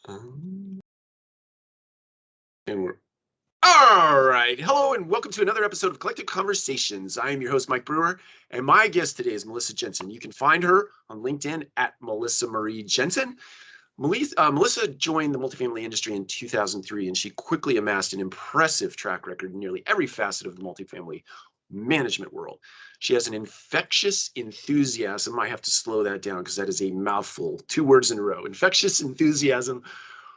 And we're all right. Hello, and welcome to another episode of Collective Conversations. I am your host, Mike Brewer, and my guest today is Melissa Jensen. You can find her on LinkedIn at Melissa Marie Jensen. Melissa joined the multifamily industry in 2003, and she quickly amassed an impressive track record in nearly every facet of the multifamily management world. She has an infectious enthusiasm. I have to slow that down because that is a mouthful. 2 words in a row. Infectious enthusiasm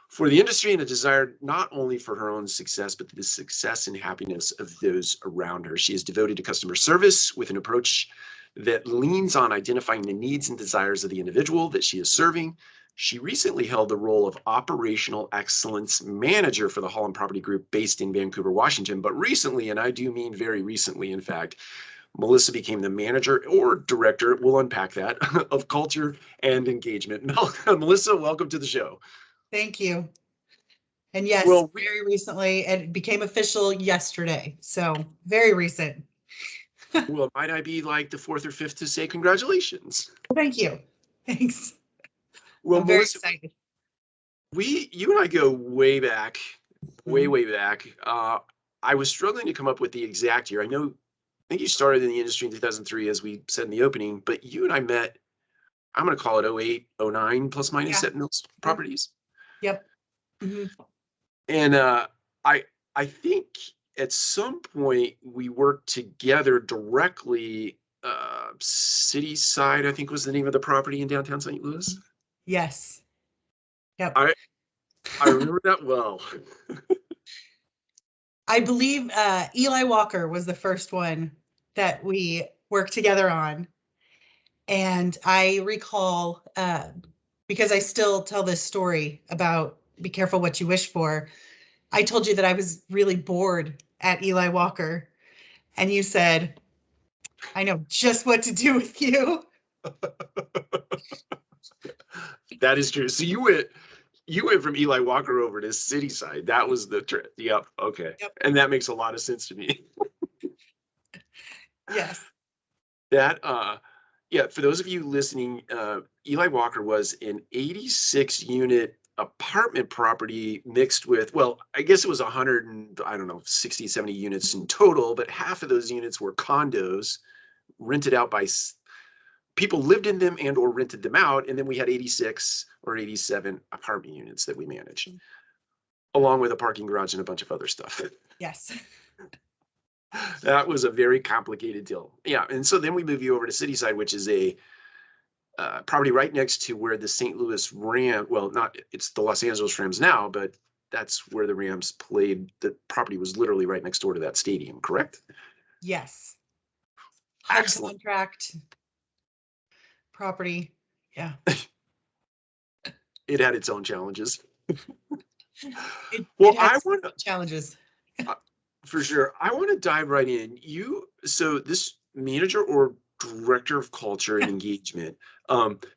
for the industry and a desire not only for her own success, but the success and happiness of those around her. She is devoted to customer service with an approach that leans on identifying the needs and desires of the individual that she is serving. She recently held the role of Operational Excellence Manager for the Holland Property Group based in Vancouver, Washington. But recently, and I do mean very recently, in fact, Melissa became the manager or director, we'll unpack that, of culture and engagement. Melissa, welcome to the show. Thank you. And yes, very recently, and it became official yesterday. So very recent. Well, might I be like the 4th or 5th to say congratulations? Thank you. Thanks. Well, I'm very excited. You and I go way back, way back. I was struggling to come up with the exact year. I think you started in the industry in 2003, as we said in the opening, but you and I met, I'm going to call it 08, 09, plus minus at Mills Properties. Yep. Mm-hmm. And I think at some point we worked together directly. City Side, I think, was the name of the property in downtown St. Louis. Yes. Yep. I remember that well. I believe Eli Walker was the first one that we worked together on. And I recall, because I still tell this story about be careful what you wish for. I told you that I was really bored at Eli Walker. And you said, I know just what to do with you. That is true. So you went from Eli Walker over to City Side. That was the trip. Yep. Okay. Yep. And that makes a lot of sense to me. Yes. That for those of you listening, Eli Walker was an 86 unit apartment property mixed with, well, I guess it was 100 and I don't know, 60, 70 units in total, but half of those units were condos rented out by people lived in them and or rented them out. And then we had 86 or 87 apartment units that we managed, along with a parking garage and a bunch of other stuff. Yes. That was a very complicated deal. Yeah. And so then we move you over to City Side, which is a property right next to where the St. Louis Rams, well, it's the Los Angeles Rams now, but that's where the Rams played. The property was literally right next door to that stadium, correct? Yes. Excellent. Contract property. Yeah. It had its own challenges. I want challenges. For sure. I want to dive right in. So this manager or director of culture and engagement,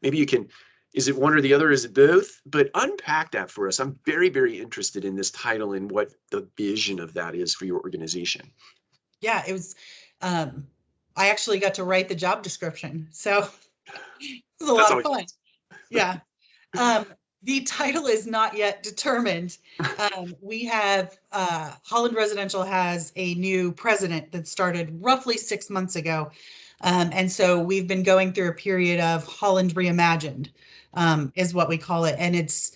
maybe you can, is it one or the other? Is it both? But unpack that for us. I'm very, very interested in this title and what the vision of that is for your organization. Yeah, it was, I actually got to write the job description. So it was a lot of fun. Yeah. The title is not yet determined. We have, Holland Residential has a new president that started roughly 6 months ago. And so we've been going through a period of Holland Reimagined, is what we call it. And it's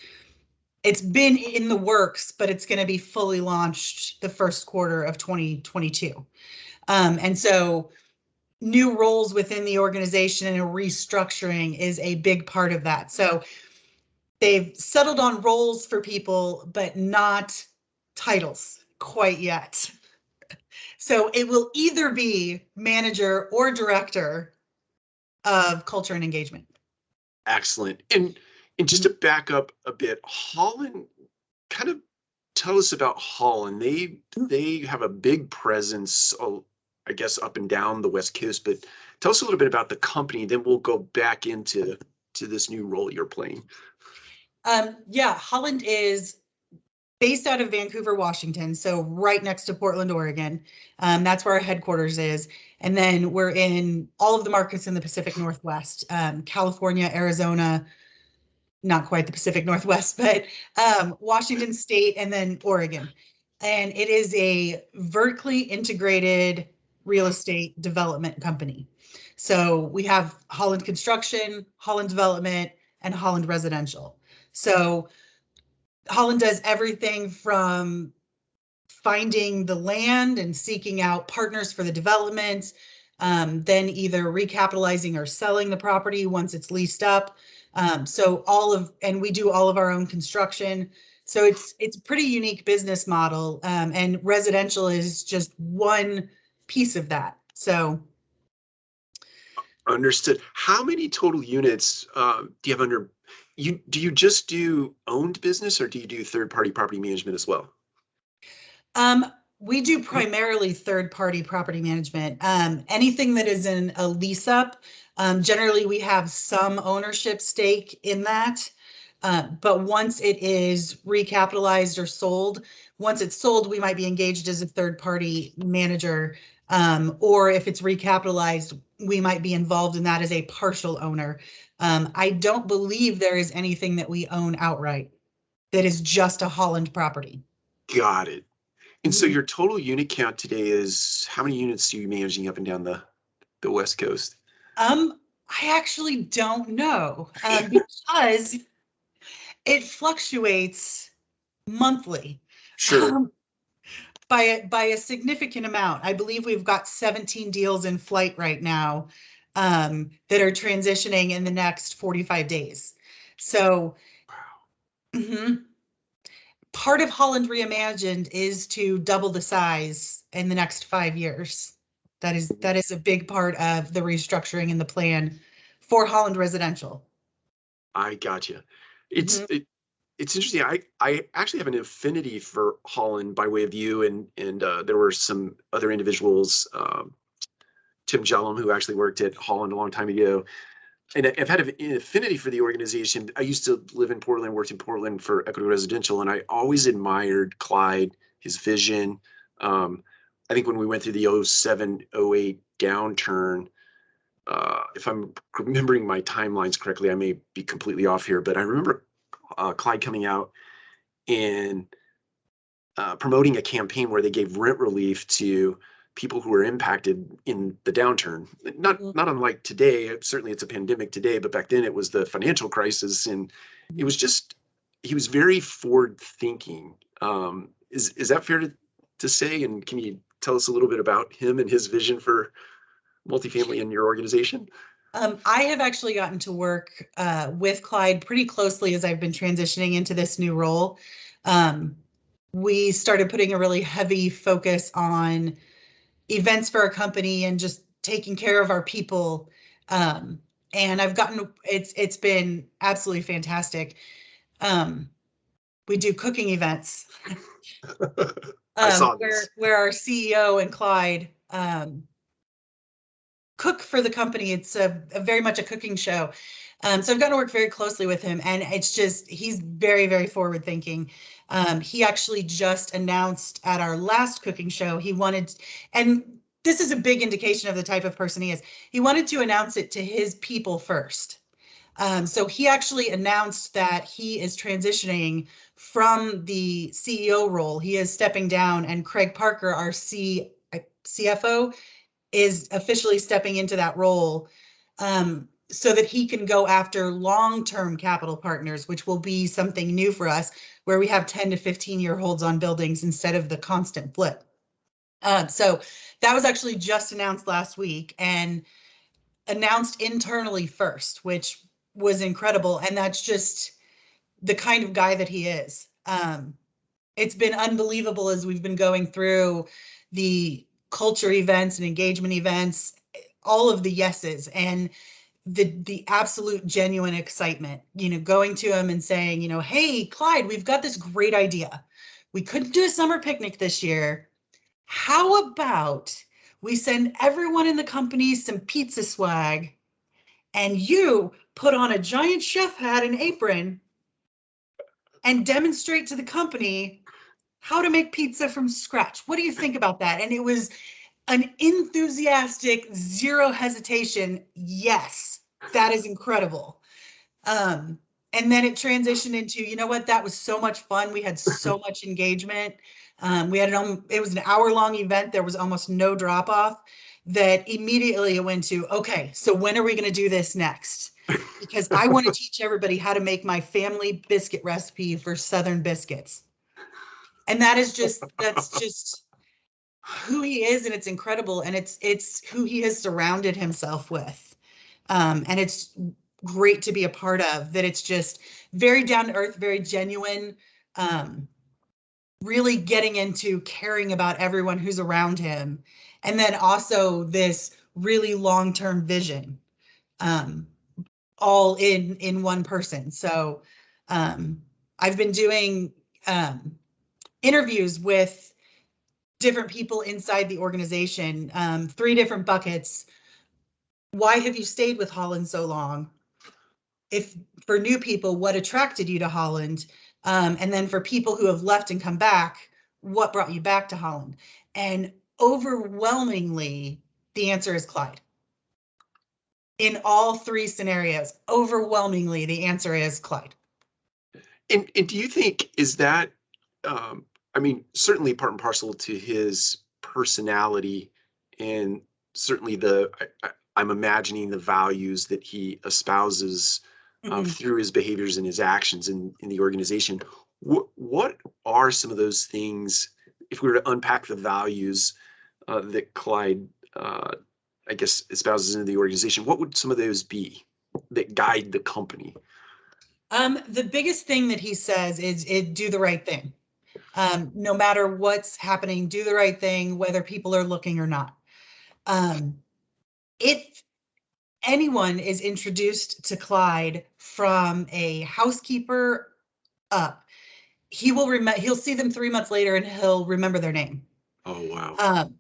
been in the works, but it's going to be fully launched the first quarter of 2022. And so new roles within the organization and a restructuring is a big part of that. So they've settled on roles for people, but not titles quite yet. So it will either be manager or director of culture and engagement. Excellent. And just to back up a bit, Holland, kind of tell us about Holland. They have a big presence, I guess, up and down the West Coast, but tell us a little bit about the company, then we'll go back into this new role you're playing. Yeah, Holland is based out of Vancouver, Washington, so right next to Portland, Oregon. That's where our headquarters is. And then we're in all of the markets in the Pacific Northwest, California, Arizona, not quite the Pacific Northwest, but Washington State and then Oregon. And it is a vertically integrated real estate development company. So we have Holland Construction, Holland Development, and Holland Residential. So Holland does everything from finding the land and seeking out partners for the development, then either recapitalizing or selling the property once it's leased up. And we do all of our own construction. So it's a pretty unique business model, and residential is just one piece of that. So Understood. How many total units do you have under you? Do you just do owned business or do you do third-party property management as well? We do primarily third-party property management. Anything that is in a lease up, generally we have some ownership stake in that. But once it is recapitalized or sold, once it's sold, we might be engaged as a third-party manager. Or if it's recapitalized, we might be involved in that as a partial owner. I don't believe there is anything that we own outright that is just a Holland property. Got it. And so Mhm. your total unit count today is how many units are you managing up and down the West Coast? I actually don't know, because it fluctuates monthly. Sure. Um, by a significant amount. I believe we've got 17 deals in flight right now, that are transitioning in the next 45 days. So mhm. Part of Holland Reimagined is to double the size in the next 5 years. That is a big part of the restructuring and the plan for Holland Residential. I gotcha. It's Mhm. it, it's interesting. I actually have an affinity for Holland by way of you, and there were some other individuals, Tim Jellum, who actually worked at Holland a long time ago. And I've had an affinity for the organization. I used to live in Portland, worked in Portland for Equity Residential, and I always admired Clyde, his vision. Um, I think when we went through the 07, 08 downturn, if I'm remembering my timelines correctly, I may be completely off here, but I remember Clyde coming out and promoting a campaign where they gave rent relief to people who were impacted in the downturn. Not unlike today. Certainly, it's a pandemic today, but back then it was the financial crisis, and it was just he was very forward thinking. Is that fair to say? And can you tell us a little bit about him and his vision for multifamily in your organization? I have actually gotten to work with Clyde pretty closely as I've been transitioning into this new role. Um, we started putting a really heavy focus on events for our company and just taking care of our people. Um, and it's been absolutely fantastic. Um, we do cooking events, I saw this. where our CEO and Clyde cook for the company. It's a very much a cooking show. So I've gotten to work very closely with him, and it's just, he's very, very forward thinking. He actually just announced at our last cooking show, and this is a big indication of the type of person he is. He wanted to announce it to his people first. So he actually announced that he is transitioning from the CEO role. He is stepping down, and Craig Parker, our CFO, is officially stepping into that role, so that he can go after long-term capital partners, which will be something new for us, where we have 10 to 15-year holds on buildings instead of the constant flip. So that was actually just announced last week, and announced internally first, which was incredible. And that's just the kind of guy that he is. It's been unbelievable as we've been going through the culture events and engagement events, all of the yeses, and the absolute genuine excitement, going to him and saying, hey, Clyde, we've got this great idea. We couldn't do a summer picnic this year. How about we send everyone in the company some pizza swag, and you put on a giant chef hat and apron and demonstrate to the company how to make pizza from scratch. What do you think about that? And it was an enthusiastic, zero hesitation. Yes, that is incredible. And then it transitioned into, you know what, that was so much fun. We had so much engagement. It was an hour-long event. There was almost no drop-off. That immediately it went to, okay, so when are we going to do this next? Because I want to teach everybody how to make my family biscuit recipe for Southern biscuits. And that's just who he is, and it's incredible, and it's who he has surrounded himself with. And it's great to be a part of that. It's just very down to earth, very genuine, really getting into caring about everyone who's around him. And then also this really long-term vision, all in one person. So I've been doing interviews with different people inside the organization, 3 different buckets. Why have you stayed with Holland so long? If for new people, what attracted you to Holland? And then for people who have left and come back, what brought you back to Holland? And overwhelmingly, the answer is Clyde. In all 3 scenarios, overwhelmingly, the answer is Clyde. And do you think, is that, I mean, certainly part and parcel to his personality, and certainly I'm imagining the values that he espouses through his behaviors and his actions in the organization. What are some of those things, if we were to unpack the values that Clyde, I guess, espouses into the organization, what would some of those be that guide the company? The biggest thing that he says is do the right thing. No matter what's happening, do the right thing, whether people are looking or not. If anyone is introduced to Clyde from a housekeeper up, he'll see them 3 months later and he'll remember their name. Oh, wow.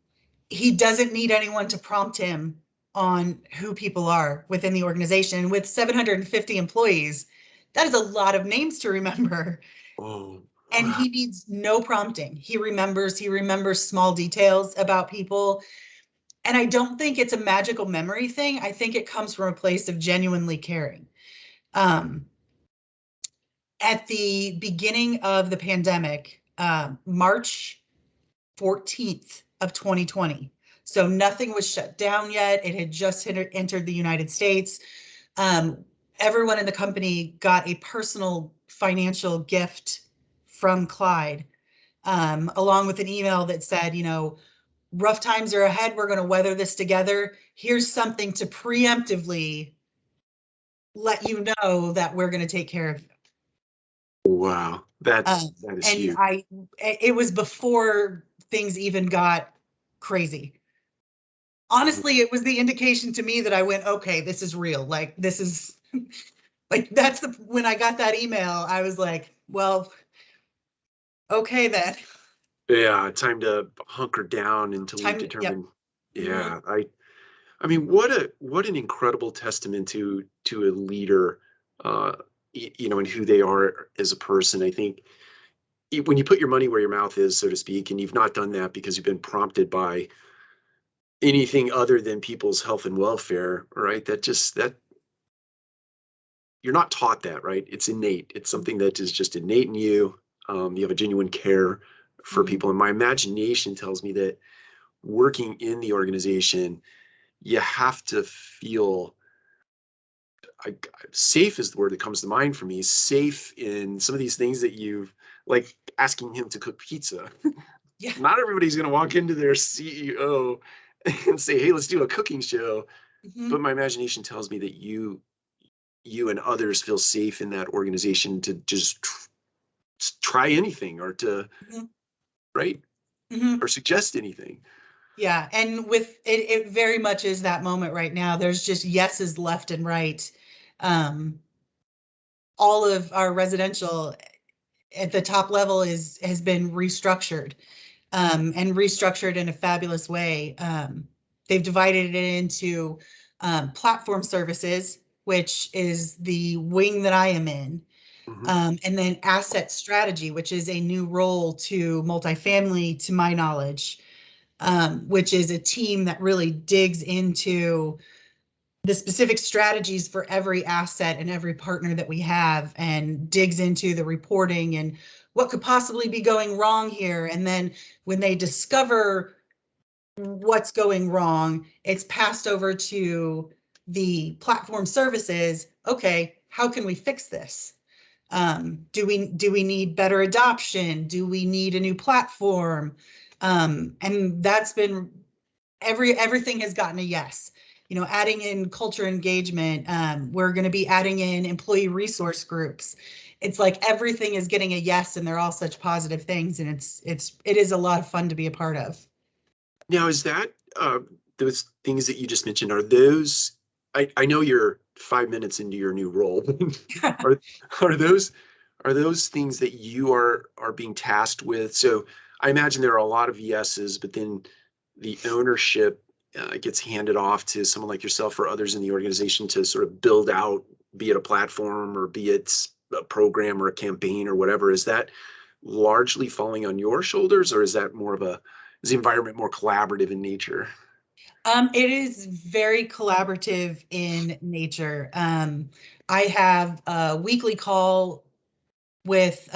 He doesn't need anyone to prompt him on who people are within the organization. With 750 employees, that is a lot of names to remember. Oh, and wow. he needs no prompting. He remembers small details about people. And I don't think it's a magical memory thing. I think it comes from a place of genuinely caring. At the beginning of the pandemic, March 14th of 2020. So nothing was shut down yet. It had just entered the United States. Everyone in the company got a personal financial gift from Clyde, along with an email that said, you know, rough times are ahead. We're going to weather this together. Here's something to preemptively let you know that we're going to take care of you. Wow, that is huge. It was before things even got crazy. Honestly, it was the indication to me that I went, okay, this is real. Like, this is like, when I got that email, I was like, well, okay then. Yeah, time to hunker down until we determine. Yep. Yeah, I mean, what an incredible testament to a leader, you know, and who they are as a person. I think when you put your money where your mouth is, so to speak, and you've not done that because you've been prompted by anything other than people's health and welfare, right? That you're not taught that, right? It's innate. It's something that is just innate in you. You have a genuine care for people, and my imagination tells me that working in the organization, you have to feel safe is the word that comes to mind for me. Safe in some of these things that you've, like asking him to cook pizza. Yeah. Not everybody's going to walk into their CEO and say, "Hey, let's do a cooking show." But my imagination tells me that you and others feel safe in that organization to just try anything, or to right, or suggest anything. Yeah, and with it very much is that moment right now. There's just yeses left and right. All of our residential at the top level has been restructured, and restructured in a fabulous way. They've divided it into platform services, which is the wing that I am in, and then asset strategy, which is a new role to multifamily, to my knowledge, which is a team that really digs into the specific strategies for every asset and every partner that we have, and digs into the reporting and what could possibly be going wrong here. And then when they discover what's going wrong, it's passed over to the platform services. Okay, how can we fix this? Do we need better adoption? Do we need a new platform? And that's been everything has gotten a yes. Adding in culture engagement, we're going to be adding in employee resource groups. It's like everything is getting a yes, and they're all such positive things, and it is a lot of fun to be a part of. Now, is that those things that you just mentioned, are those, I know you're 5 minutes into your new role, are are those things that you are being tasked with? So I imagine there are a lot of yeses, but then the ownership gets handed off to someone like yourself or others in the organization to sort of build out, be it a platform or be it a program or a campaign or whatever. Is that largely falling on your shoulders, or is that more of is the environment more collaborative in nature? It is very collaborative in nature. I have a weekly call with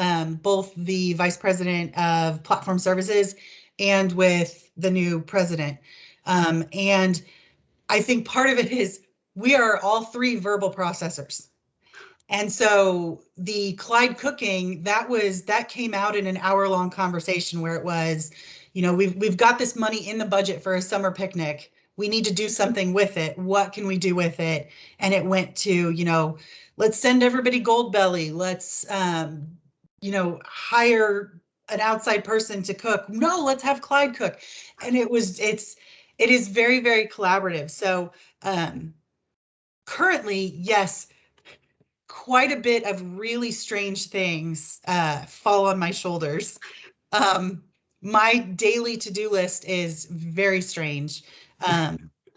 both the vice president of platform services and with the new president. And I think part of it is we are all three verbal processors. And so the Clyde cooking, that came out in an hour-long conversation where it was, we've got this money in the budget for a summer picnic. We need to do something with it. What can we do with it? And it went to, let's send everybody Goldbelly. Let's, hire an outside person to cook. No, let's have Clyde cook. And it is very, very collaborative. So currently, yes, quite a bit of really strange things fall on my shoulders. My daily to-do list is very strange.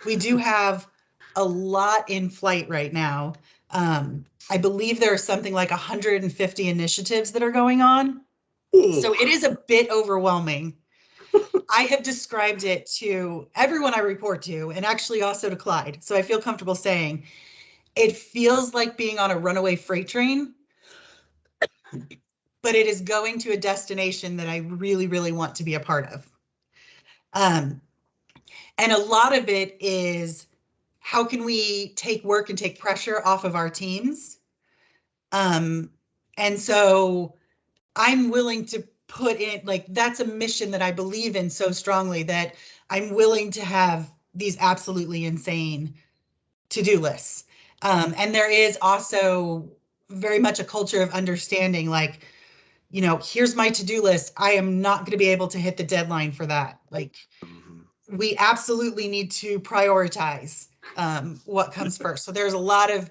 We do have a lot in flight right now. I believe there are something like 150 initiatives that are going on. So it is a bit overwhelming. I have described it to everyone I report to, and actually also to Clyde. So I feel comfortable saying it feels like being on a runaway freight train, but it is going to a destination that I really, really want to be a part of. And a lot of it is, how can we take work and take pressure off of our teams? And so I'm willing to put in, that's a mission that I believe in so strongly that I'm willing to have these absolutely insane to-do lists. And there is also very much a culture of understanding, here's my to-do list. I am not going to be able to hit the deadline for that. We absolutely need to prioritize what comes first. So there are a lot of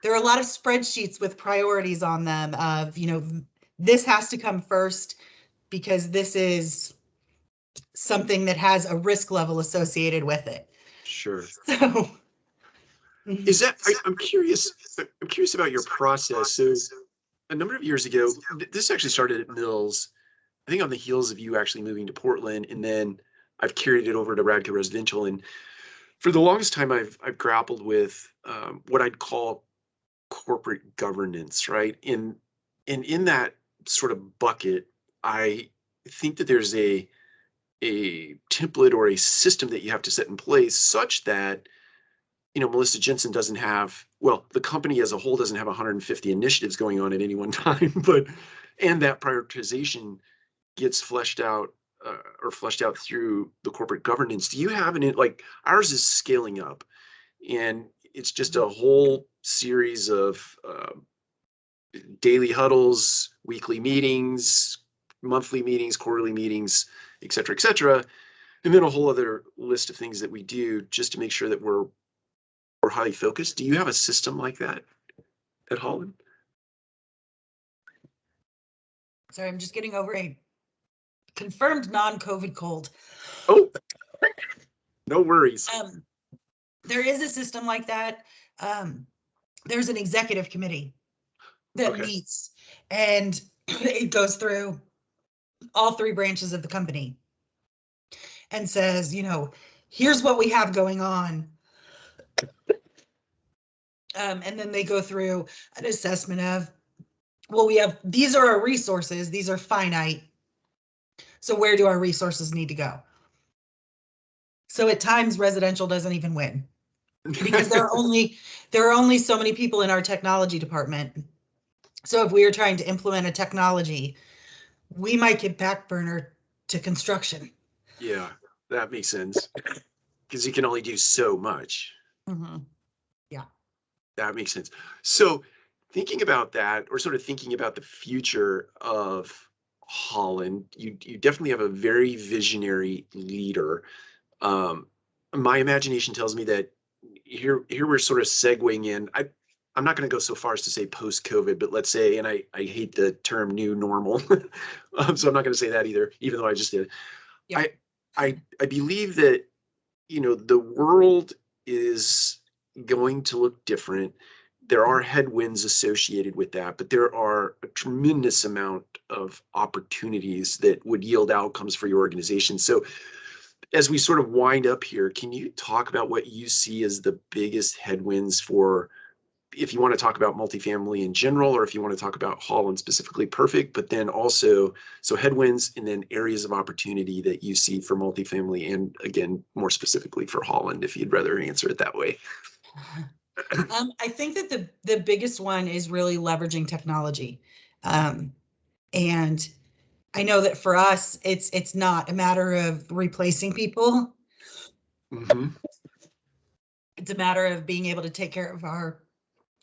spreadsheets with priorities on them of, this has to come first because this is something that has a risk level associated with it. Sure. So is that, I'm curious about your process. So a number of years ago, this actually started at Mills, I think on the heels of you actually moving to Portland, and then I've carried it over to Radco Residential. And for the longest time, I've grappled with what I'd call corporate governance, right? And in that sort of bucket, I think that there's a template or a system that you have to set in place such that, Melissa Jensen doesn't have, well, the company as a whole doesn't have 150 initiatives going on at any one time, and that prioritization gets fleshed out through the corporate governance. Do you have like ours is scaling up, and it's just a whole series of daily huddles, weekly meetings, monthly meetings, quarterly meetings, et cetera, and then a whole other list of things that we do just to make sure that we're highly focused. Do you have a system like that at Holland? Sorry, I'm just getting over a confirmed non-COVID cold. Oh, no worries. There is a system like that. There's an executive committee that meets, and it goes through all three branches of the company and says, here's what we have going on. And then they go through an assessment of, well, these are our resources, these are finite. So where do our resources need to go? So at times residential doesn't even win because there are only so many people in our technology department. So if we are trying to implement a technology, we might get back burner to construction. Yeah, that makes sense because you can only do so much. Mm-hmm. Yeah. That makes sense. So thinking about that, or sort of thinking about the future of Holland, you definitely have a very visionary leader. My imagination tells me that here we're sort of segueing in. I'm not going to go so far as to say post-COVID, but let's say, and I hate the term new normal, so I'm not going to say that either, even though I just did. Yeah. I believe that the world is going to look different. There are headwinds associated with that, but there are a tremendous amount of opportunities that would yield outcomes for your organization. So as we sort of wind up here, can you talk about what you see as the biggest headwinds for, if you want to talk about multifamily in general, or if you want to talk about Holland specifically, perfect, but then also, so headwinds and then areas of opportunity that you see for multifamily, and again, more specifically for Holland, if you'd rather answer it that way. I think that the biggest one is really leveraging technology. And I know that for us, it's not a matter of replacing people. Mm-hmm. It's a matter of being able to take care of our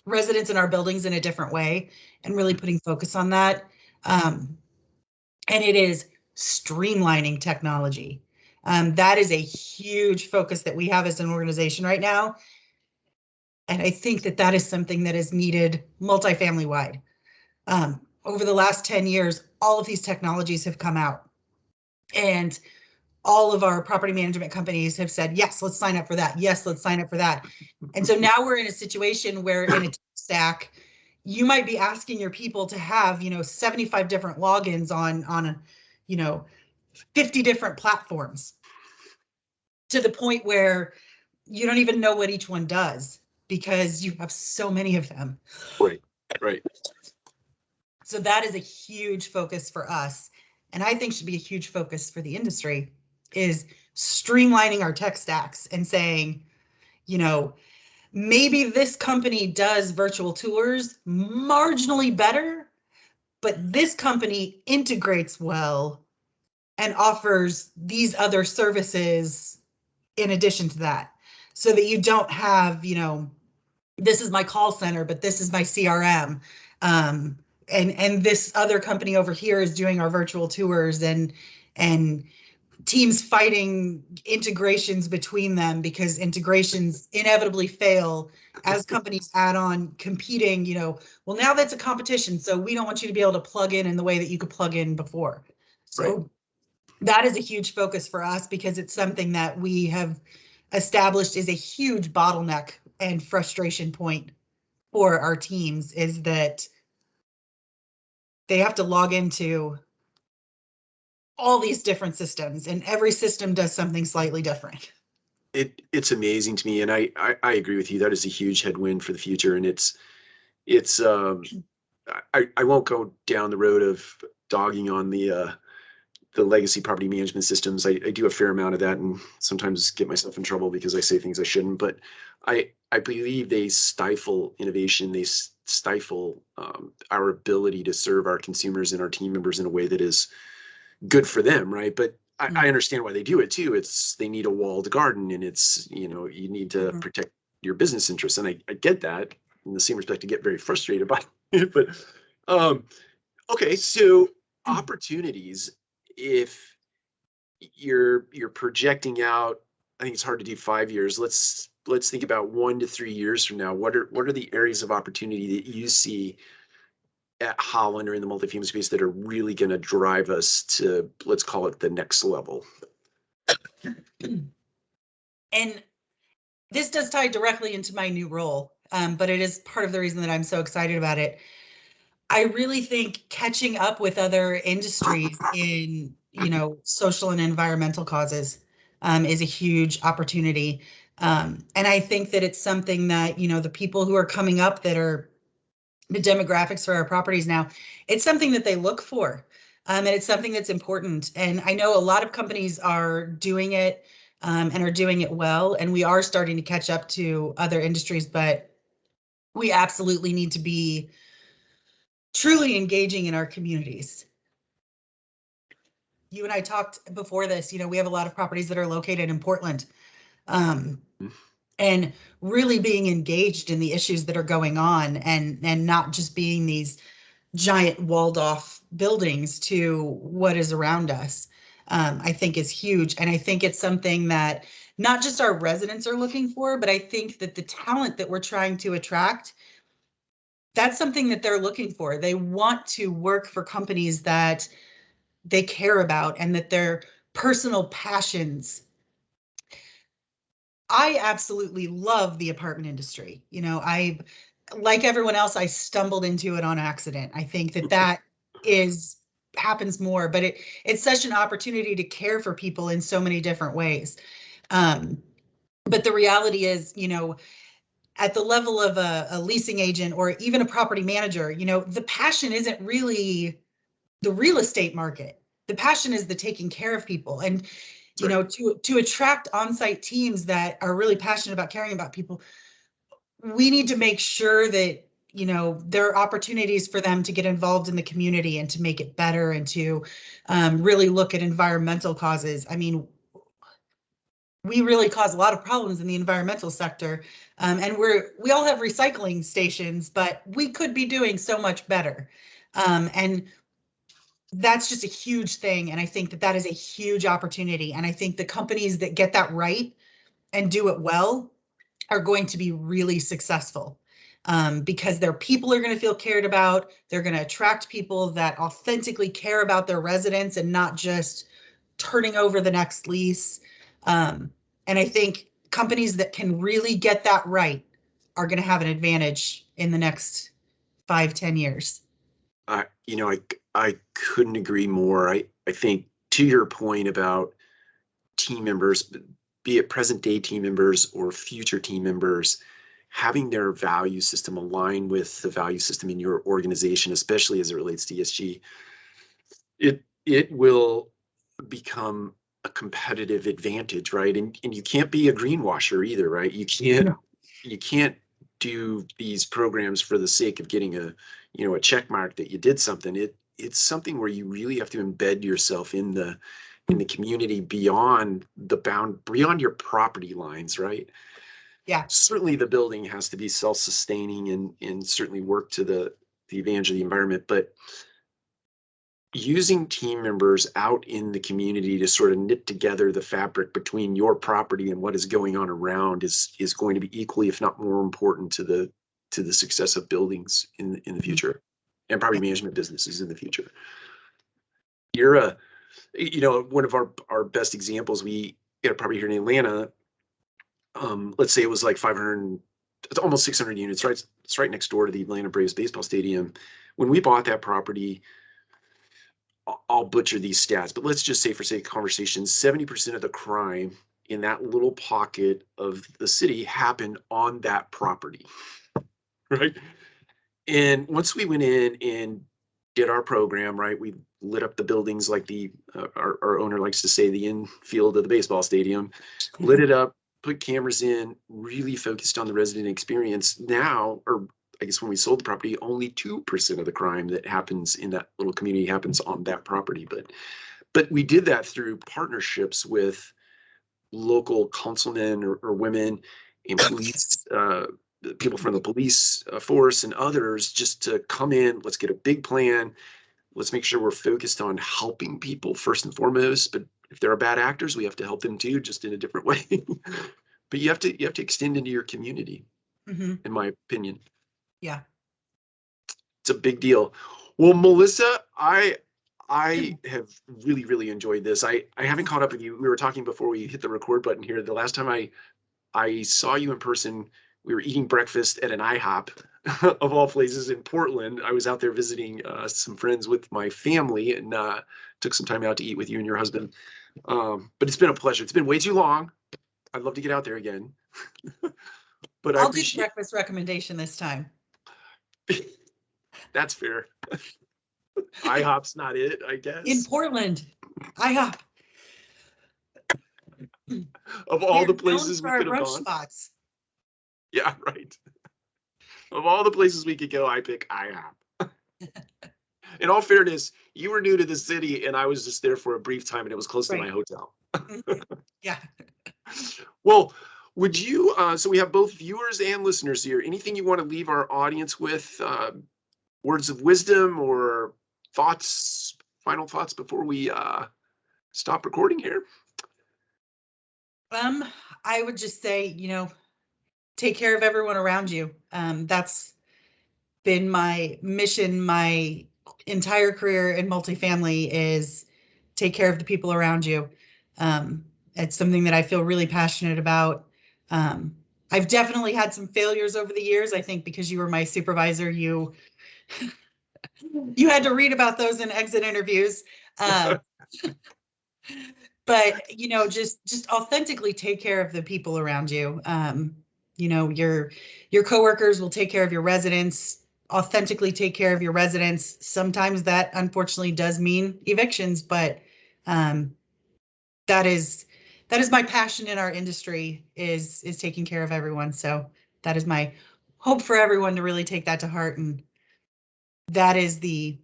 residents in our buildings in a different way and really putting focus on that. And it is streamlining technology. That is a huge focus that we have as an organization right now. And I think that that is something that is needed multifamily wide. Over the last 10 years, all of these technologies have come out. And all of our property management companies have said, yes, let's sign up for that. Yes, let's sign up for that. And so now we're in a situation where in a tech stack, you might be asking your people to have, 75 different logins on 50 different platforms, to the point where you don't even know what each one does because you have so many of them. Right, right. So that is a huge focus for us. And I think should be a huge focus for the industry, is streamlining our tech stacks and saying, maybe this company does virtual tours marginally better, but this company integrates well and offers these other services in addition to that, so that you don't have, this is my call center, but this is my CRM. And this other company over here is doing our virtual tours, and teams fighting integrations between them because integrations inevitably fail as companies add on competing, well, now that's a competition, so we don't want you to be able to plug in the way that you could plug in before. So right. That is a huge focus for us because it's something that we have established is a huge bottleneck and frustration point for our teams, is that they have to log into all these different systems, and every system does something slightly different. It's amazing to me, and I agree with you. That is a huge headwind for the future, and it's I won't go down the road of dogging on the legacy property management systems. I do a fair amount of that, and sometimes get myself in trouble because I say things I shouldn't. But I believe they stifle innovation. They stifle our ability to serve our consumers and our team members in a way that is good for them, right? But I understand why they do it too. They need a walled garden, and it's, you need to protect your business interests. And I get that. In the same respect, I get very frustrated about it. But okay, so opportunities, if you're projecting out, I think it's hard to do 5 years. Let's think about 1 to 3 years from now. What are the areas of opportunity that you see at Holland or in the multifamily space that are really going to drive us to, let's call it, the next level? And this does tie directly into my new role, but it is part of the reason that I'm so excited about it. I really think catching up with other industries in, social and environmental causes is a huge opportunity. And I think that it's something that, the people who are coming up that are the demographics for our properties now, it's something that they look for. And it's something that's important. And I know a lot of companies are doing it and are doing it well. And we are starting to catch up to other industries, but we absolutely need to be truly engaging in our communities. You and I talked before this, we have a lot of properties that are located in Portland. And really being engaged in the issues that are going on, and not just being these giant walled off buildings to what is around us, I think is huge. And I think it's something that not just our residents are looking for, but I think that the talent that we're trying to attract, that's something that they're looking for. They want to work for companies that they care about and that their personal passions. I absolutely love the apartment industry. Like everyone else, I stumbled into it on accident. I think that happens more, but it's such an opportunity to care for people in so many different ways. But the reality is, at the level of a leasing agent or even a property manager, the passion isn't really the real estate market. The passion is the taking care of people. And to attract on-site teams that are really passionate about caring about people, we need to make sure that there are opportunities for them to get involved in the community and to make it better, and to really look at environmental causes. I mean, we really cause a lot of problems in the environmental sector, and we all have recycling stations, but we could be doing so much better. And that's just a huge thing. And I think that is a huge opportunity. And I think the companies that get that right and do it well are going to be really successful, because their people are going to feel cared about. They're going to attract people that authentically care about their residents and not just turning over the next lease. And I think companies that can really get that right are going to have an advantage in the next 5-10 years. I couldn't agree more. I think, to your point about team members, be it present day team members or future team members, having their value system align with the value system in your organization, especially as it relates to ESG, it will become a competitive advantage, right? And you can't be a greenwasher either, right? You can't do these programs for the sake of getting a check mark that you did something. It's something where you really have to embed yourself in the community beyond your property lines, right? Yeah. Certainly the building has to be self-sustaining and certainly work to the advantage of the environment, but using team members out in the community to sort of knit together the fabric between your property and what is going on around is going to be equally, if not more important, to the success of buildings in the future, and property management businesses in the future. You're one of our best examples. We get a property here in Atlanta. Let's say it was like 500, it's almost 600 units, right? It's right next door to the Atlanta Braves baseball stadium. When we bought that property, I'll butcher these stats, but let's just say, for sake of conversation, 70% of the crime in that little pocket of the city happened on that property, right? And once we went in and did our program, right, we lit up the buildings like our owner likes to say, the infield of the baseball stadium, lit it up, put cameras in, really focused on the resident experience. Now, or I guess when we sold the property, only 2% of the crime that happens in that little community happens on that property. But we did that through partnerships with local councilmen or women and police, people from the police force and others, just to come in. Let's get a big plan. Let's make sure we're focused on helping people first and foremost. But if there are bad actors, we have to help them too, just in a different way. But you have to extend into your community, in my opinion. Yeah. It's a big deal. Well, Melissa, I have really, really enjoyed this. I haven't caught up with you. We were talking before we hit the record button here. The last time I saw you in person, we were eating breakfast at an IHOP, of all places, in Portland. I was out there visiting some friends with my family, and took some time out to eat with you and your husband. But it's been a pleasure. It's been way too long. I'd love to get out there again. But I I'll do the appreciate breakfast recommendation this time. that's fair. IHOP's not it, I In guess. Portland, IHOP. Of all We're the known places for we our could have brunch gone. spots. Yeah, right. Of all the places we could go, I pick IHOP. In all fairness, you were new to the city and I was just there for a brief time and it was close to my Right. hotel. Yeah. Well, would you, so we have both viewers and listeners here. Anything you want to leave our audience with, words of wisdom or thoughts, final thoughts before we stop recording here? I would just say, take care of everyone around you. That's been my mission my entire career in multifamily is take care of the people around you. It's something that I feel really passionate about. I've definitely had some failures over the years. I think because you were my supervisor, you had to read about those in exit interviews. But just authentically take care of the people around you. Your coworkers will take care of your residents. Authentically take care of your residents. Sometimes that unfortunately does mean evictions, but that is my passion in our industry is taking care of everyone. So that is my hope for everyone to really take that to heart, and that is the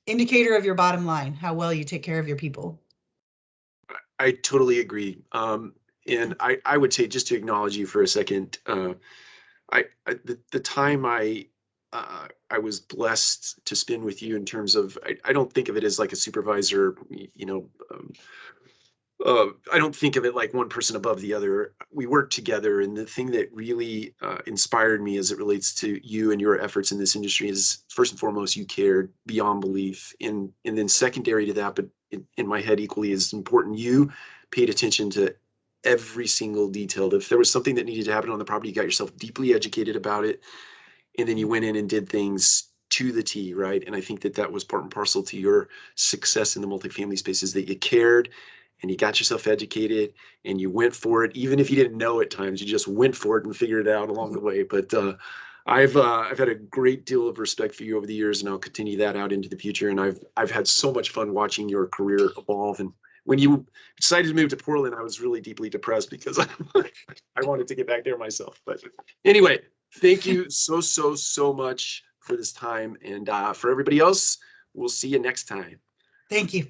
indicator of your bottom line, how well you take care of your people. I totally agree. And I would say, just to acknowledge you for a second, the time I was blessed to spend with you in terms of, I don't think of it as like a supervisor, I don't think of it like one person above the other. We work together, and the thing that really inspired me as it relates to you and your efforts in this industry is, first and foremost, you cared beyond belief, and then secondary to that, but in my head equally as important, you paid attention to every single detail. If there was something that needed to happen on the property, you got yourself deeply educated about it, and then you went in and did things to the T, right? And I think that was part and parcel to your success in the multifamily space, is that you cared and you got yourself educated and you went for it. Even if you didn't know at times, you just went for it and figured it out along the way. But I've had a great deal of respect for you over the years, and I'll continue that out into the future. And I've had so much fun watching your career evolve. And when you decided to move to Portland, I was really deeply depressed because I wanted to get back there myself. But anyway, thank you so much for this time. And for everybody else, we'll see you next time. Thank you.